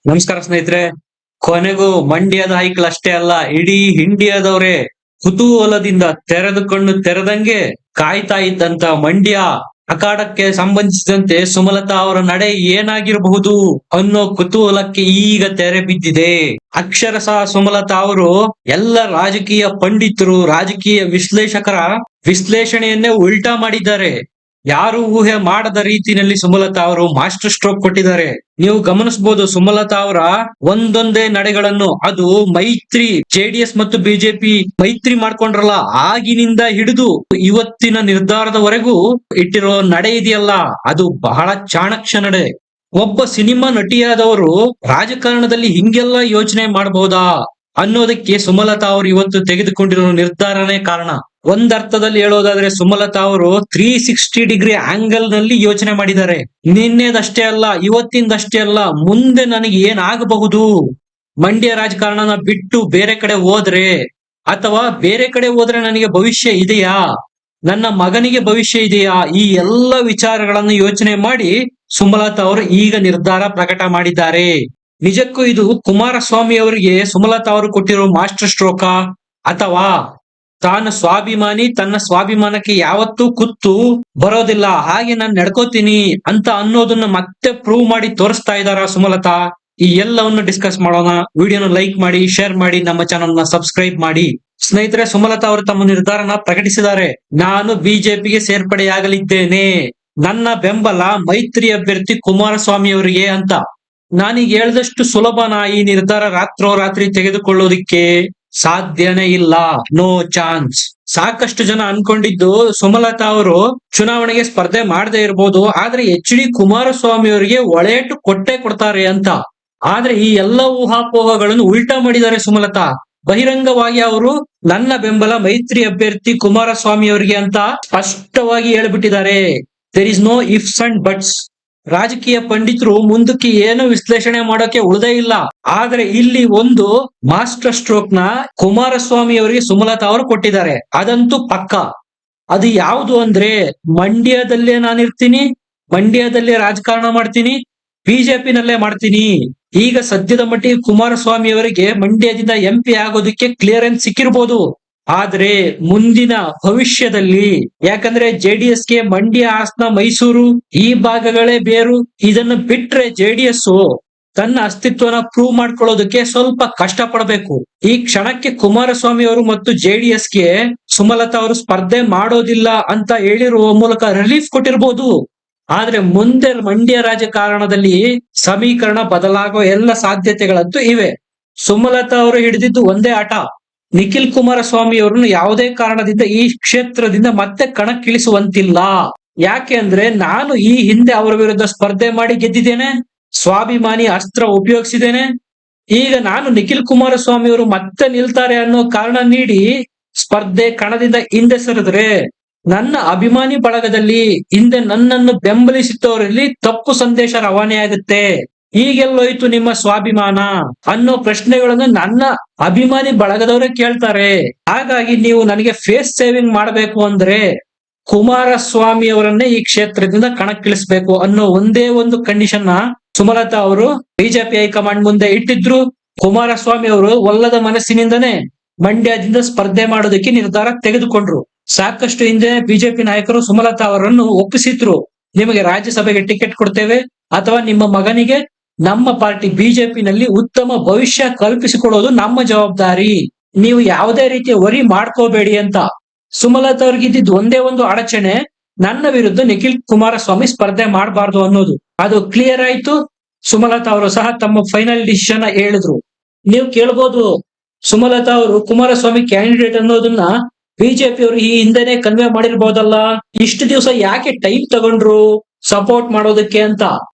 ನಮಸ್ಕಾರ ಸ್ನೇಹಿತರೆ. ಕೊನೆಗೂ ಮಂಡ್ಯದ ಹೈಕಲ್ ಅಷ್ಟೇ ಅಲ್ಲ, ಇಡೀ ಇಂಡಿಯಾದವರೇ ಕುತೂಹಲದಿಂದ ತೆರೆದುಕೊಂಡು ತೆರೆದಂಗೆ ಕಾಯ್ತಾ ಇದ್ದಂತ ಮಂಡ್ಯ ಅಖಾಡಕ್ಕೆ ಸಂಬಂಧಿಸಿದಂತೆ ಸುಮಲತಾ ಅವರ ನಡೆ ಏನಾಗಿರಬಹುದು ಅನ್ನೋ ಕುತೂಹಲಕ್ಕೆ ಈಗ ತೆರೆ ಬಿದ್ದಿದೆ. ಅಕ್ಷರಶಃ ಸುಮಲತಾ ಅವರು ಎಲ್ಲ ರಾಜಕೀಯ ಪಂಡಿತರು, ರಾಜಕೀಯ ವಿಶ್ಲೇಷಕರ ವಿಶ್ಲೇಷಣೆಯನ್ನೇ ಉಲ್ಟಾ ಮಾಡಿದ್ದಾರೆ. ಯಾರು ಊಹೆ ಮಾಡದ ರೀತಿಯಲ್ಲಿ ಸುಮಲತಾ ಅವರು ಮಾಸ್ಟರ್ ಸ್ಟ್ರೋಕ್ ಕೊಟ್ಟಿದ್ದಾರೆ. ನೀವು ಗಮನಿಸಬಹುದು ಸುಮಲತಾ ಅವರ ಒಂದೊಂದೇ ನಡೆಗಳನ್ನು. ಅದು ಮೈತ್ರಿ ಜೆಡಿಎಸ್ ಮತ್ತು ಬಿಜೆಪಿ ಮೈತ್ರಿ ಮಾಡ್ಕೊಂಡ್ರಲ್ಲ ಆಗಿನಿಂದ ಹಿಡಿದು ಇವತ್ತಿನ ನಿರ್ಧಾರದವರೆಗೂ ಇಟ್ಟಿರೋ ನಡೆ ಇದೆಯಲ್ಲ, ಅದು ಬಹಳ ಚಾಣಕ್ಯ ನಡೆ. ಒಬ್ಬ ಸಿನಿಮಾ ನಟಿಯಾದವರು ರಾಜಕಾರಣದಲ್ಲಿ ಹಿಂಗೆಲ್ಲ ಯೋಚನೆ ಮಾಡಬಹುದಾ ಅನ್ನೋದಕ್ಕೆ ಸುಮಲತಾ ಅವರು ಇವತ್ತು ತೆಗೆದುಕೊಂಡಿರೋ ನಿರ್ಧಾರನೇ ಕಾರಣ. ಒಂದರ್ಥದಲ್ಲಿ ಹೇಳೋದಾದ್ರೆ ಸುಮಲತಾ ಅವರು 360 ಡಿಗ್ರಿ ಆಂಗಲ್ ನಲ್ಲಿ ಯೋಚನೆ ಮಾಡಿದ್ದಾರೆ. ನಿನ್ನೆದಷ್ಟೇ ಅಲ್ಲ, ಇವತ್ತಿಂದಷ್ಟೇ ಅಲ್ಲ, ಮುಂದೆ ನನಗೆ ಏನಾಗಬಹುದು, ಮಂಡ್ಯ ರಾಜಕಾರಣನ ಬಿಟ್ಟು ಬೇರೆ ಕಡೆ ಹೋದ್ರೆ ಅಥವಾ ಬೇರೆ ಕಡೆ ಹೋದ್ರೆ ನನಗೆ ಭವಿಷ್ಯ ಇದೆಯಾ, ನನ್ನ ಮಗನಿಗೆ ಭವಿಷ್ಯ ಇದೆಯಾ, ಈ ಎಲ್ಲ ವಿಚಾರಗಳನ್ನು ಯೋಚನೆ ಮಾಡಿ ಸುಮಲತಾ ಅವರು ಈಗ ನಿರ್ಧಾರ ಪ್ರಕಟ ಮಾಡಿದ್ದಾರೆ. ನಿಜಕ್ಕೂ ಇದು ಕುಮಾರಸ್ವಾಮಿ ಅವರಿಗೆ ಸುಮಲತಾ ಅವರು ಕೊಟ್ಟಿರೋ ಮಾಸ್ಟರ್ ಸ್ಟ್ರೋಕ, ಅಥವಾ ತಾನು ಸ್ವಾಭಿಮಾನಿ, ತನ್ನ ಸ್ವಾಭಿಮಾನಕ್ಕೆ ಯಾವತ್ತೂ ಕುತ್ತು ಬರೋದಿಲ್ಲ, ಹಾಗೆ ನಾನು ನಡ್ಕೋತೀನಿ ಅಂತ ಅನ್ನೋದನ್ನ ಮತ್ತೆ ಪ್ರೂವ್ ಮಾಡಿ ತೋರಿಸ್ತಾ ಇದ್ದಾರ ಸುಮಲತಾ? ಈ ಎಲ್ಲವನ್ನು ಡಿಸ್ಕಸ್ ಮಾಡೋಣ. ವಿಡಿಯೋನ ಲೈಕ್ ಮಾಡಿ, ಶೇರ್ ಮಾಡಿ, ನಮ್ಮ ಚಾನಲ್ ನ ಸಬ್ಸ್ಕ್ರೈಬ್ ಮಾಡಿ. ಸ್ನೇಹಿತರೆ, ಸುಮಲತಾ ಅವರು ತಮ್ಮ ನಿರ್ಧಾರನ ಪ್ರಕಟಿಸಿದ್ದಾರೆ. ನಾನು ಬಿಜೆಪಿಗೆ ಸೇರ್ಪಡೆಯಾಗಲಿದ್ದೇನೆ, ನನ್ನ ಬೆಂಬಲ ಮೈತ್ರಿ ಅಭ್ಯರ್ಥಿ ಕುಮಾರಸ್ವಾಮಿ ಅವರಿಗೆ ಅಂತ. ನಾನೀಗ ಹೇಳ್ದಷ್ಟು ಸುಲಭನಾ ಈ ನಿರ್ಧಾರ ರಾತ್ರೋರಾತ್ರಿ ತೆಗೆದುಕೊಳ್ಳೋದಿಕ್ಕೆ? ಸಾಧ್ಯನೇ ಇಲ್ಲ, ನೋ ಚಾನ್ಸ್. ಸಾಕಷ್ಟು ಜನ ಅನ್ಕೊಂಡಿದ್ದು ಸುಮಲತಾ ಅವರು ಚುನಾವಣೆಗೆ ಸ್ಪರ್ಧೆ ಮಾಡದೇ ಇರಬಹುದು, ಆದ್ರೆ HD ಕುಮಾರಸ್ವಾಮಿ ಅವರಿಗೆ ಒಳೇಟು ಕೊಟ್ಟೆ ಕೊಡ್ತಾರೆ ಅಂತ. ಆದ್ರೆ ಈ ಎಲ್ಲ ಊಹಾಪೋಹಗಳನ್ನು ಉಲ್ಟಾ ಮಾಡಿದ್ದಾರೆ ಸುಮಲತಾ. ಬಹಿರಂಗವಾಗಿ ಅವರು ನನ್ನ ಬೆಂಬಲ ಮೈತ್ರಿ ಅಭ್ಯರ್ಥಿ ಕುಮಾರಸ್ವಾಮಿ ಅವರಿಗೆ ಅಂತ ಸ್ಪಷ್ಟವಾಗಿ ಹೇಳ್ಬಿಟ್ಟಿದ್ದಾರೆ. There is no ifs and buts. ರಾಜಕೀಯ ಪಂಡಿತರು ಮುಂದಕ್ಕೆ ಏನು ವಿಶ್ಲೇಷಣೆ ಮಾಡೋಕೆ ಉಳಿದೇ ಇಲ್ಲ. ಆದ್ರೆ ಇಲ್ಲಿ ಒಂದು ಮಾಸ್ಟರ್ ಸ್ಟ್ರೋಕ್ ನ ಕುಮಾರಸ್ವಾಮಿ ಅವರಿಗೆ ಸುಮಲತಾ ಅವರು ಕೊಟ್ಟಿದ್ದಾರೆ, ಅದಂತೂ ಪಕ್ಕ. ಅದು ಯಾವುದು ಅಂದ್ರೆ, ಮಂಡ್ಯದಲ್ಲೇ ನಾನಿರ್ತೀನಿ, ಮಂಡ್ಯದಲ್ಲೇ ರಾಜಕಾರಣ ಮಾಡ್ತೀನಿ, ಬಿಜೆಪಿನಲ್ಲೇ ಮಾಡ್ತೀನಿ. ಈಗ ಸದ್ಯದ ಮಟ್ಟಿಗೆ ಕುಮಾರಸ್ವಾಮಿ ಅವರಿಗೆ ಮಂಡ್ಯದಿಂದ MP ಆಗೋದಕ್ಕೆ ಕ್ಲಿಯರೆನ್ಸ್ ಸಿಕ್ಕಿರ್ಬೋದು. ಆದ್ರೆ ಮುಂದಿನ ಭವಿಷ್ಯದಲ್ಲಿ, ಯಾಕಂದ್ರೆ JDS ಗೆ ಮಂಡ್ಯ, ಹಾಸನ, ಮೈಸೂರು ಈ ಭಾಗಗಳೇ ಬೇರು. ಇದನ್ನು ಬಿಟ್ರೆ JDS ತನ್ನ ಅಸ್ತಿತ್ವನ ಪ್ರೂವ್ ಮಾಡ್ಕೊಳ್ಳೋದಕ್ಕೆ ಸ್ವಲ್ಪ ಕಷ್ಟ ಪಡಬೇಕು. ಈ ಕ್ಷಣಕ್ಕೆ ಕುಮಾರಸ್ವಾಮಿ ಅವರು ಮತ್ತು JDS ಗೆ ಸುಮಲತಾ ಅವರು ಸ್ಪರ್ಧೆ ಮಾಡೋದಿಲ್ಲ ಅಂತ ಹೇಳಿರುವ ಮೂಲಕ ರಿಲೀಫ್ ಕೊಟ್ಟಿರ್ಬೋದು. ಆದ್ರೆ ಮುಂದೆ ಮಂಡ್ಯ ರಾಜಕಾರಣದಲ್ಲಿ ಸಮೀಕರಣ ಬದಲಾಗೋ ಎಲ್ಲ ಸಾಧ್ಯತೆಗಳಂತೂ ಇವೆ. ಸುಮಲತಾ ಅವರು ಹಿಡಿದಿದ್ದು ಒಂದೇ ಆಟ, ನಿಖಿಲ್ ಕುಮಾರಸ್ವಾಮಿ ಅವರನ್ನು ಯಾವುದೇ ಕಾರಣದಿಂದ ಈ ಕ್ಷೇತ್ರದಿಂದ ಮತ್ತೆ ಕಣಕ್ಕಿಳಿಸುವಂತಿಲ್ಲ. ಯಾಕೆ ಅಂದ್ರೆ, ನಾನು ಈ ಹಿಂದೆ ಅವರ ವಿರುದ್ಧ ಸ್ಪರ್ಧೆ ಮಾಡಿ ಗೆದ್ದಿದ್ದೇನೆ, ಸ್ವಾಭಿಮಾನಿ ಅಸ್ತ್ರ ಉಪಯೋಗಿಸಿದ್ದೇನೆ. ಈಗ ನಾನು ನಿಖಿಲ್ ಕುಮಾರಸ್ವಾಮಿ ಅವರು ಮತ್ತೆ ನಿಲ್ತಾರೆ ಅನ್ನೋ ಕಾರಣ ನೀಡಿ ಸ್ಪರ್ಧೆ ಕಣದಿಂದ ಹಿಂದೆ ಸರಿದ್ರೆ ನನ್ನ ಅಭಿಮಾನಿ ಬಳಗದಲ್ಲಿ, ಹಿಂದೆ ನನ್ನನ್ನು ಬೆಂಬಲಿಸಿದ್ದವರಲ್ಲಿ ತಪ್ಪು ಸಂದೇಶ ರವಾನೆಯಾಗುತ್ತೆ. ಈಗೆಲ್ಲೋಯ್ತು ನಿಮ್ಮ ಸ್ವಾಭಿಮಾನ ಅನ್ನೋ ಪ್ರಶ್ನೆಗಳನ್ನು ನನ್ನ ಅಭಿಮಾನಿ ಬಳಗದವರೇ ಕೇಳ್ತಾರೆ. ಹಾಗಾಗಿ ನೀವು ನನಗೆ ಫೇಸ್ ಸೇವಿಂಗ್ ಮಾಡಬೇಕು ಅಂದ್ರೆ ಕುಮಾರಸ್ವಾಮಿ ಅವರನ್ನೇ ಈ ಕ್ಷೇತ್ರದಿಂದ ಕಣಕ್ಕಿಳಿಸ್ಬೇಕು ಅನ್ನೋ ಒಂದೇ ಒಂದು ಕಂಡೀಷನ್ ನ ಸುಮಲತಾ ಅವರು ಬಿಜೆಪಿ ಹೈಕಮಾಂಡ್ ಮುಂದೆ ಇಟ್ಟಿದ್ರು. ಕುಮಾರಸ್ವಾಮಿ ಅವರು ಒಲ್ಲದ ಮನಸ್ಸಿನಿಂದನೇ ಮಂಡ್ಯದಿಂದ ಸ್ಪರ್ಧೆ ಮಾಡೋದಕ್ಕೆ ನಿರ್ಧಾರ ತೆಗೆದುಕೊಂಡ್ರು. ಸಾಕಷ್ಟು ಹಿಂದೆ ಬಿಜೆಪಿ ನಾಯಕರು ಸುಮಲತಾ ಅವರನ್ನು ಒಪ್ಪಿಸಿದ್ರು, ನಿಮಗೆ ರಾಜ್ಯಸಭೆಗೆ ಟಿಕೆಟ್ ಕೊಡ್ತೇವೆ, ಅಥವಾ ನಿಮ್ಮ ಮಗನಿಗೆ ನಮ್ಮ ಪಾರ್ಟಿ ಬಿಜೆಪಿನಲ್ಲಿ ಉತ್ತಮ ಭವಿಷ್ಯ ಕಲ್ಪಿಸಿಕೊಡೋದು ನಮ್ಮ ಜವಾಬ್ದಾರಿ, ನೀವು ಯಾವುದೇ ರೀತಿಯ ವರಿ ಮಾಡ್ಕೋಬೇಡಿ ಅಂತ. ಸುಮಲತಾ ಅವ್ರಿಗೆ ಇದ್ದಿದ್ದು ಒಂದೇ ಒಂದು ಅಡಚಣೆ, ನನ್ನ ವಿರುದ್ಧ ನಿಖಿಲ್ ಕುಮಾರಸ್ವಾಮಿ ಸ್ಪರ್ಧೆ ಮಾಡಬಾರ್ದು ಅನ್ನೋದು. ಅದು ಕ್ಲಿಯರ್ ಆಯ್ತು. ಸುಮಲತಾ ಅವರು ಸಹ ತಮ್ಮ ಫೈನಲ್ ಡಿಸಿಷನ್ ಹೇಳಿದ್ರು. ನೀವು ಕೇಳ್ಬೋದು, ಸುಮಲತಾ ಅವರು ಕುಮಾರಸ್ವಾಮಿ ಕ್ಯಾಂಡಿಡೇಟ್ ಅನ್ನೋದನ್ನ ಬಿಜೆಪಿ ಅವರು ಈ ಹಿಂದೆನೆ ಕನ್ವೆ ಮಾಡಿರ್ಬೋದಲ್ಲ, ಇಷ್ಟು ದಿವಸ ಯಾಕೆ ಟೈಮ್ ತಗೊಂಡ್ರು ಸಪೋರ್ಟ್ ಮಾಡೋದಕ್ಕೆ ಅಂತ.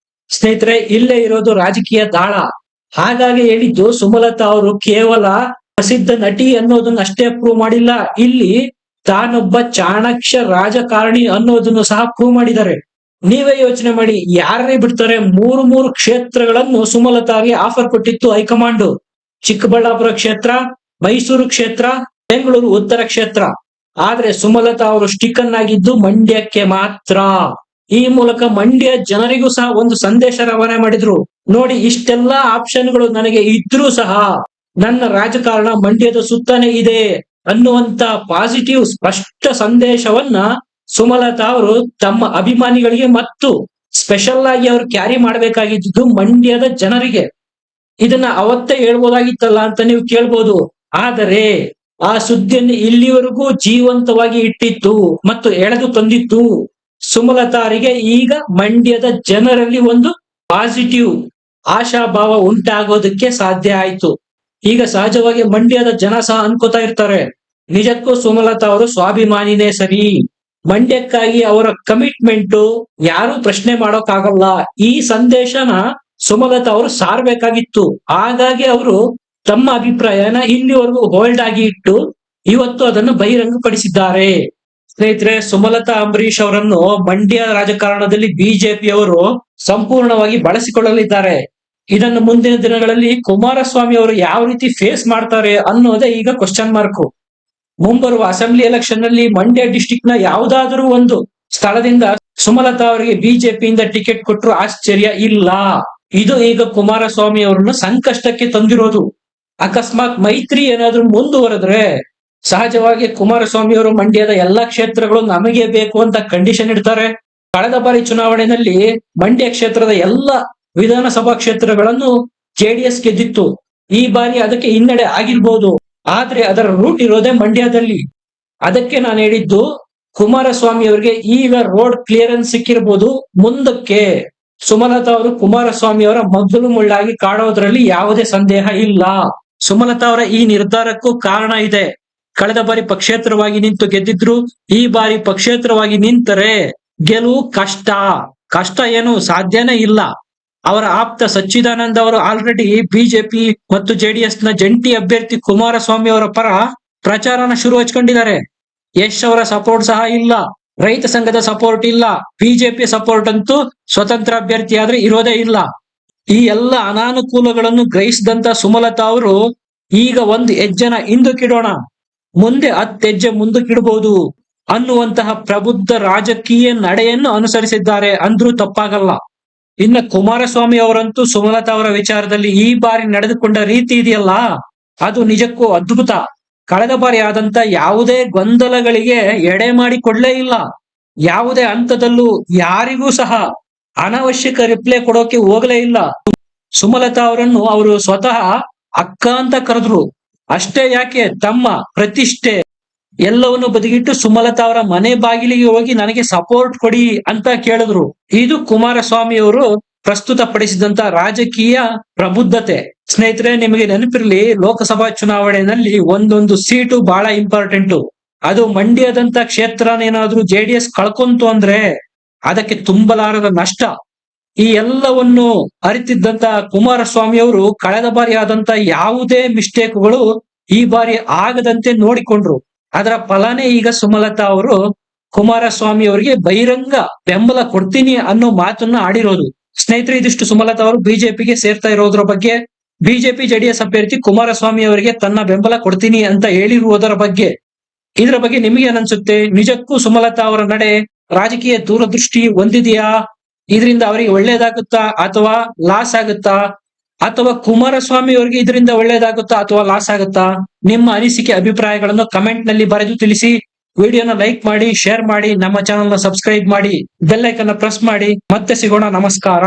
ಸ್ನೇಹಿತರೆ, ಇಲ್ಲೇ ಇರೋದು ರಾಜಕೀಯ ದಾಳ. ಹಾಗಾಗಿ ಹೇಳಿದ್ದು, ಸುಮಲತಾ ಅವರು ಕೇವಲ ಪ್ರಸಿದ್ಧ ನಟಿ ಅನ್ನೋದನ್ನ ಅಷ್ಟೇ ಪ್ರೂವ್ ಮಾಡಿಲ್ಲ, ಇಲ್ಲಿ ತಾನೊಬ್ಬ ಚಾಣಕ್ಯ ರಾಜಕಾರಣಿ ಅನ್ನೋದನ್ನು ಸಹ ಪ್ರೂವ್ ಮಾಡಿದ್ದಾರೆ. ನೀವೇ ಯೋಚನೆ ಮಾಡಿ, ಯಾರೇ ಬಿಡ್ತಾರೆ, ಮೂರು ಕ್ಷೇತ್ರಗಳನ್ನು ಸುಮಲತಾಗೆ ಆಫರ್ ಕೊಟ್ಟಿತ್ತು ಹೈಕಮಾಂಡ್. ಚಿಕ್ಕಬಳ್ಳಾಪುರ ಕ್ಷೇತ್ರ, ಮೈಸೂರು ಕ್ಷೇತ್ರ, ಬೆಂಗಳೂರು ಉತ್ತರ ಕ್ಷೇತ್ರ. ಆದ್ರೆ ಸುಮಲತಾ ಅವರು ಸ್ಟಿಕನ್ ಆಗಿದ್ದು ಮಂಡ್ಯಕ್ಕೆ ಮಾತ್ರ. ಈ ಮೂಲಕ ಮಂಡ್ಯ ಜನರಿಗೂ ಸಹ ಒಂದು ಸಂದೇಶ ರವಾನೆ ಮಾಡಿದ್ರು. ನೋಡಿ, ಇಷ್ಟೆಲ್ಲಾ ಆಪ್ಷನ್ಗಳು ನನಗೆ ಇದ್ರೂ ಸಹ ನನ್ನ ರಾಜಕಾರಣ ಮಂಡ್ಯದ ಸುತ್ತಾನೆ ಇದೆ ಅನ್ನುವಂತ ಪಾಸಿಟಿವ್ ಸ್ಪಷ್ಟ ಸಂದೇಶವನ್ನ ಸುಮಲತಾ ಅವರು ತಮ್ಮ ಅಭಿಮಾನಿಗಳಿಗೆ ಮತ್ತು ಸ್ಪೆಷಲ್ ಆಗಿ ಅವರು ಕ್ಯಾರಿ ಮಾಡಬೇಕಾಗಿದ್ದು ಮಂಡ್ಯದ ಜನರಿಗೆ. ಇದನ್ನ ಅವತ್ತೇ ಹೇಳ್ಬೋದಾಗಿತ್ತಲ್ಲ ಅಂತ ನೀವು ಕೇಳ್ಬೋದು. ಆದರೆ ಆ ಸುದ್ದಿಯನ್ನು ಇಲ್ಲಿವರೆಗೂ ಜೀವಂತವಾಗಿ ಇಟ್ಟಿತ್ತು ಮತ್ತು ಎಳೆದು ತಂದಿತ್ತು ಸುಮಲತಾರಿಗೆ ಈಗ ಮಂಡ್ಯದ ಜನರಲ್ಲಿ ಒಂದು ಪಾಸಿಟಿವ್ ಆಶಾಭಾವ ಉಂಟಾಗೋದಕ್ಕೆ ಸಾಧ್ಯ ಆಯ್ತು. ಈಗ ಸಹಜವಾಗಿ ಮಂಡ್ಯದ ಜನ ಸಹ ಅನ್ಕೋತಾ ಇರ್ತಾರೆ, ನಿಜಕ್ಕೂ ಸುಮಲತಾ ಅವರು ಸ್ವಾಭಿಮಾನಿನೇ ಸರಿ, ಮಂಡ್ಯಕ್ಕಾಗಿ ಅವರ ಕಮಿಟ್ಮೆಂಟ್ ಯಾರು ಪ್ರಶ್ನೆ ಮಾಡೋಕ್ಕಾಗಲ್ಲ. ಈ ಸಂದೇಶನ ಸುಮಲತಾ ಅವರು ಸಾರ್ಬೇಕಾಗಿತ್ತು. ಹಾಗಾಗಿ ಅವರು ತಮ್ಮ ಅಭಿಪ್ರಾಯನ ಇಲ್ಲಿವರೆಗೂ ಹೋಲ್ಡ್ ಆಗಿ ಇಟ್ಟು ಇವತ್ತು ಅದನ್ನು ಬಹಿರಂಗಪಡಿಸಿದ್ದಾರೆ. ಸ್ನೇಹಿತರೆ, ಸುಮಲತಾ ಅಂಬರೀಶ್ ಅವರನ್ನು ಮಂಡ್ಯ ರಾಜಕಾರಣದಲ್ಲಿ ಬಿಜೆಪಿಯವರು ಸಂಪೂರ್ಣವಾಗಿ ಬಳಸಿಕೊಳ್ಳಲಿದ್ದಾರೆ. ಇದನ್ನು ಮುಂದಿನ ದಿನಗಳಲ್ಲಿ ಕುಮಾರಸ್ವಾಮಿ ಅವರು ಯಾವ ರೀತಿ ಫೇಸ್ ಮಾಡ್ತಾರೆ ಅನ್ನೋದೇ ಈಗ ಕ್ವಶನ್ ಮಾರ್ಕ್. ಮುಂಬರುವ ಅಸೆಂಬ್ಲಿ ಎಲೆಕ್ಷನ್ ನಲ್ಲಿ ಮಂಡ್ಯ ಡಿಸ್ಟಿಕ್ ನ ಯಾವುದಾದರೂ ಒಂದು ಸ್ಥಳದಿಂದ ಸುಮಲತಾ ಅವರಿಗೆ ಬಿಜೆಪಿಯಿಂದ ಟಿಕೆಟ್ ಕೊಟ್ಟರು ಆಶ್ಚರ್ಯ ಇಲ್ಲ. ಇದು ಈಗ ಕುಮಾರಸ್ವಾಮಿ ಅವರನ್ನು ಸಂಕಷ್ಟಕ್ಕೆ ತಂದಿರೋದು. ಅಕಸ್ಮಾತ್ ಮೈತ್ರಿ ಏನಾದ್ರೂ ಮುಂದುವರೆದ್ರೆ ಸಹಜವಾಗಿ ಕುಮಾರಸ್ವಾಮಿ ಅವರು ಮಂಡ್ಯದ ಎಲ್ಲಾ ಕ್ಷೇತ್ರಗಳು ನಮಗೆ ಬೇಕು ಅಂತ ಕಂಡೀಷನ್ ಇಡ್ತಾರೆ. ಕಳೆದ ಬಾರಿ ಚುನಾವಣೆಯಲ್ಲಿ ಮಂಡ್ಯ ಕ್ಷೇತ್ರದ ಎಲ್ಲ ವಿಧಾನಸಭಾ ಕ್ಷೇತ್ರಗಳನ್ನು ಜೆಡಿಎಸ್ ಗೆದ್ದಿತ್ತು. ಈ ಬಾರಿ ಅದಕ್ಕೆ ಹಿನ್ನಡೆ ಆಗಿರ್ಬೋದು, ಆದ್ರೆ ಅದರ ರೂಟ್ ಇರೋದೇ ಮಂಡ್ಯದಲ್ಲಿ. ಅದಕ್ಕೆ ನಾನು ಹೇಳಿದ್ದು, ಕುಮಾರಸ್ವಾಮಿ ಅವರಿಗೆ ಈಗ ರೋಡ್ ಕ್ಲಿಯರೆನ್ಸ್ ಸಿಕ್ಕಿರ್ಬೋದು. ಮುಂದಕ್ಕೆ ಸುಮಲತಾ ಅವರು ಕುಮಾರಸ್ವಾಮಿ ಅವರ ಮಗ್ಗಲು ಮುಳ್ಳಾಗಿ ಕಾಡೋದ್ರಲ್ಲಿ ಯಾವುದೇ ಸಂದೇಹ ಇಲ್ಲ. ಸುಮಲತಾ ಅವರ ಈ ನಿರ್ಧಾರಕ್ಕೂ ಕಾರಣ ಇದೆ. ಕಳೆದ ಬಾರಿ ಪಕ್ಷೇತರವಾಗಿ ನಿಂತು ಗೆದ್ದಿದ್ರು. ಈ ಬಾರಿ ಪಕ್ಷೇತರವಾಗಿ ನಿಂತರೆ ಗೆಲುವು ಕಷ್ಟ ಏನು ಸಾಧ್ಯನೇ ಇಲ್ಲ. ಅವರ ಆಪ್ತ ಸಚ್ಚಿದಾನಂದ ಅವರು ಆಲ್ರೆಡಿ ಬಿಜೆಪಿ ಮತ್ತು ಜೆಡಿಎಸ್ ನ ಜಂಟಿ ಅಭ್ಯರ್ಥಿ ಕುಮಾರಸ್ವಾಮಿ ಅವರ ಪರ ಪ್ರಚಾರನ ಶುರು ಹಚ್ಕೊಂಡಿದ್ದಾರೆ. ಯಶ್ ಅವರ ಸಪೋರ್ಟ್ ಸಹ ಇಲ್ಲ, ರೈತ ಸಂಘದ ಸಪೋರ್ಟ್ ಇಲ್ಲ, ಬಿಜೆಪಿ ಸಪೋರ್ಟ್ ಅಂತೂ ಸ್ವತಂತ್ರ ಅಭ್ಯರ್ಥಿ ಆದ್ರೆ ಇರೋದೇ ಇಲ್ಲ. ಈ ಎಲ್ಲ ಅನಾನುಕೂಲಗಳನ್ನು ಗ್ರಹಿಸಿದಂತ ಸುಮಲತಾ ಅವರು ಈಗ ಒಂದು ಹೆಜ್ಜೆನ ಹಿಂದಕ್ಕಿಡೋಣ, ಮುಂದೆ 10 ಹೆಜ್ಜೆ ಮುಂದಕ್ಕಿಡಬಹುದು ಅನ್ನುವಂತಹ ಪ್ರಬುದ್ಧ ರಾಜಕೀಯ ನಡೆಯನ್ನು ಅನುಸರಿಸಿದ್ದಾರೆ ಅಂದ್ರೂ ತಪ್ಪಾಗಲ್ಲ. ಇನ್ನ ಕುಮಾರಸ್ವಾಮಿ ಅವರಂತೂ ಸುಮಲತಾ ಅವರ ವಿಚಾರದಲ್ಲಿ ಈ ಬಾರಿ ನಡೆದುಕೊಂಡ ರೀತಿ ಇದೆಯಲ್ಲ, ಅದು ನಿಜಕ್ಕೂ ಅದ್ಭುತ. ಕಳೆದ ಬಾರಿ ಆದಂತ ಯಾವುದೇ ಗೊಂದಲಗಳಿಗೆ ಎಡೆ ಮಾಡಿಕೊಡ್ಲೇ ಇಲ್ಲ. ಯಾವುದೇ ಹಂತದಲ್ಲೂ ಯಾರಿಗೂ ಸಹ ಅನಾವಶ್ಯಕ ರಿಪ್ಲೈ ಕೊಡೋಕೆ ಹೋಗಲೇ ಇಲ್ಲ. ಸುಮಲತಾ ಅವರನ್ನು ಅವರು ಸ್ವತಃ ಅಕ್ಕ ಅಂತ ಕರೆದ್ರು. ಅಷ್ಟೇ ಯಾಕೆ, ತಮ್ಮ ಪ್ರತಿಷ್ಠೆ ಎಲ್ಲವನ್ನು ಬದಿಗಿಟ್ಟು ಸುಮಲತಾ ಅವರ ಮನೆ ಬಾಗಿಲಿಗೆ ಹೋಗಿ ನನಗೆ ಸಪೋರ್ಟ್ ಕೊಡಿ ಅಂತ ಕೇಳಿದ್ರು. ಇದು ಕುಮಾರಸ್ವಾಮಿ ಅವರು ಪ್ರಸ್ತುತಪಡಿಸಿದಂತ ರಾಜಕೀಯ ಪ್ರಬುದ್ಧತೆ. ಸ್ನೇಹಿತರೆ, ನಿಮಗೆ ನೆನಪಿರ್ಲಿ, ಲೋಕಸಭಾ ಚುನಾವಣೆಯಲ್ಲಿ ಒಂದೊಂದು ಸೀಟು ಬಹಳ ಇಂಪಾರ್ಟೆಂಟ್. ಅದು ಮಂಡ್ಯದಂತ ಕ್ಷೇತ್ರನೇನಾದ್ರೂ ಜೆಡಿಎಸ್ ಕಳ್ಕೊಂತು ಅಂದ್ರೆ ಅದಕ್ಕೆ ತುಂಬಲಾರದ ನಷ್ಟ. ಈ ಎಲ್ಲವನ್ನು ಅರಿತಿದ್ದಂತ ಕುಮಾರಸ್ವಾಮಿ ಅವರು ಕಳೆದ ಬಾರಿ ಆದಂತ ಯಾವುದೇ ಮಿಸ್ಟೇಕ್ಗಳು ಈ ಬಾರಿ ಆಗದಂತೆ ನೋಡಿಕೊಂಡ್ರು. ಅದರ ಫಲನೇ ಈಗ ಸುಮಲತಾ ಅವರು ಕುಮಾರಸ್ವಾಮಿ ಅವರಿಗೆ ಬಹಿರಂಗ ಬೆಂಬಲ ಕೊಡ್ತೀನಿ ಅನ್ನೋ ಮಾತನ್ನ ಆಡಿರೋದು. ಸ್ನೇಹಿತರೆ, ಇದಿಷ್ಟು ಸುಮಲತಾ ಅವರು ಬಿಜೆಪಿಗೆ ಸೇರ್ತಾ ಇರೋದ್ರ ಬಗ್ಗೆ. ಬಿಜೆಪಿ ಜೆಡಿಎಸ್ ಅಭ್ಯರ್ಥಿ ಕುಮಾರಸ್ವಾಮಿ ಅವರಿಗೆ ತನ್ನ ಬೆಂಬಲ ಕೊಡ್ತೀನಿ ಅಂತ ಹೇಳಿರುವುದರ ಬಗ್ಗೆ. ಇದರ ಬಗ್ಗೆ ನಿಮಗೆ ಏನನ್ಸುತ್ತೆ? ನಿಜಕ್ಕೂ ಸುಮಲತಾ ಅವರ ನಡೆ ರಾಜಕೀಯ ದೂರದೃಷ್ಟಿ ಹೊಂದಿದೆಯಾ? ಇದರಿಂದ ಅವರಿಗೆ ಒಳ್ಳೇದಾಗುತ್ತಾ ಅಥವಾ ಲಾಸ್ ಆಗುತ್ತಾ? ಅಥವಾ ಕುಮಾರಸ್ವಾಮಿ ಅವರಿಗೆ ಇದರಿಂದ ಒಳ್ಳೇದಾಗುತ್ತಾ ಅಥವಾ ಲಾಸ್ ಆಗುತ್ತಾ? ನಿಮ್ಮ ಅನಿಸಿಕೆ ಅಭಿಪ್ರಾಯಗಳನ್ನು ಕಮೆಂಟ್ ನಲ್ಲಿ ಬರೆದು ತಿಳಿಸಿ. ವಿಡಿಯೋನ ಲೈಕ್ ಮಾಡಿ, ಶೇರ್ ಮಾಡಿ, ನಮ್ಮ ಚಾನೆಲ್ ನ ಸಬ್ಸ್ಕ್ರೈಬ್ ಮಾಡಿ, ಬೆಲ್ ಐಕನ್ ಪ್ರೆಸ್ ಮಾಡಿ. ಮತ್ತೆ ಸಿಗೋಣ. ನಮಸ್ಕಾರ.